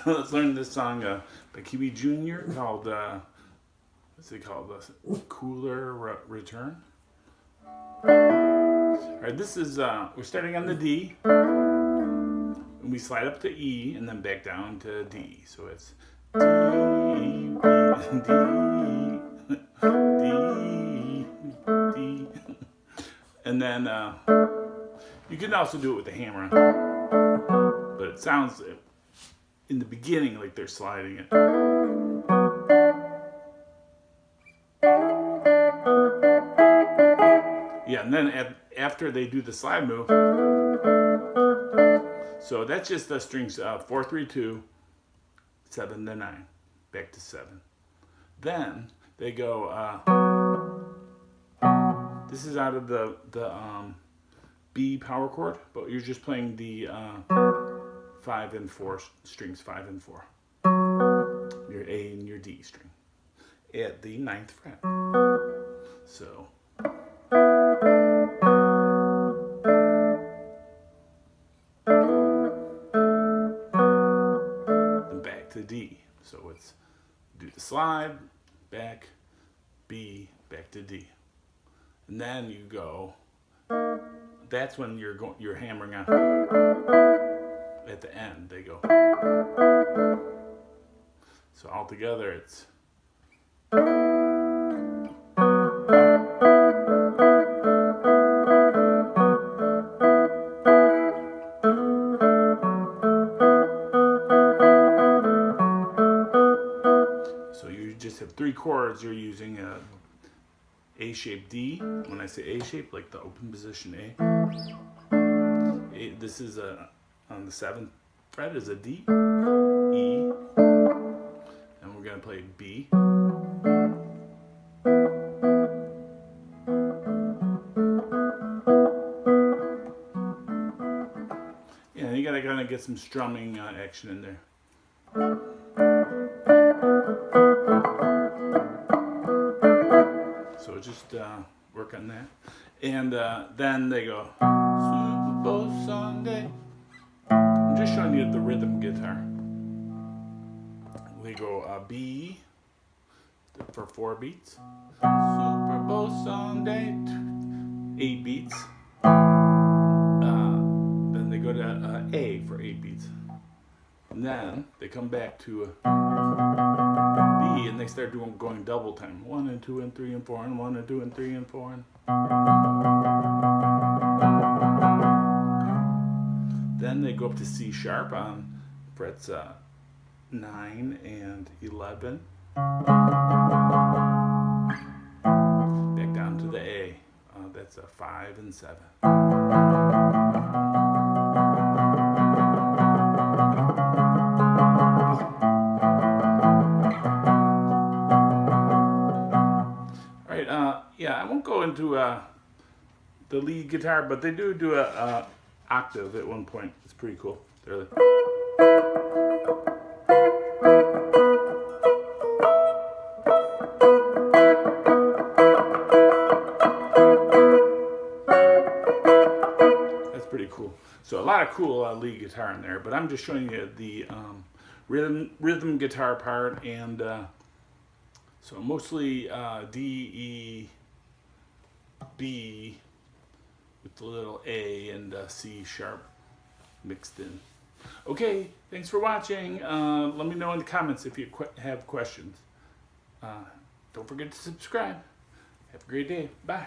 Let's learn this song by Kiwi Jr. called, what's it called? Cooler Return. Alright, this is, we're starting on the D. And we slide up to E and then back down to D. So it's D, D, D, D. And then you can also do it with the hammer. But it sounds in the beginning like they're sliding it. Yeah, and then after they do the slide move, so that's just the strings 4, 3, 2, 7 to 9, back to 7. Then they go, this is out of the B power chord, but you're just playing the 5 and 4 strings, 5 and 4. Your A and your D string at the 9th fret. So then back to D. So it's do the slide, back, B, back to D. And then you go, that's when you're hammering on. At the end, they go. So all together, it's. So you just have 3 chords. You're using A shape D. When I say A shape, like the open position A. This is on the 7th fret is a D, E, and we're going to play B. Yeah, you got to kind of get some strumming action in there. So just work on that. And then they go, Super Bowl Sunday. I'm just showing you the rhythm guitar. We go B for 4 beats. Super Bowl Sunday, 8 beats. Then they go to A for 8 beats. And then they come back to B and they start going double time. 1 and 2 and 3 and 4 and 1 and 2 and 3 and 4 and. Then they go up to C sharp on frets 9 and 11. Back down to the A. That's a 5 and 7. Alright, yeah, I won't go into the lead guitar, but they do a octave at one point. It's pretty cool. They're like, that's pretty cool. So a lot of cool lead guitar in there, but I'm just showing you the rhythm guitar part, and so mostly D, E, B with the little A and C sharp mixed in. Okay, thanks for watching. Let me know in the comments if you have questions. Don't forget to subscribe. Have a great day. Bye.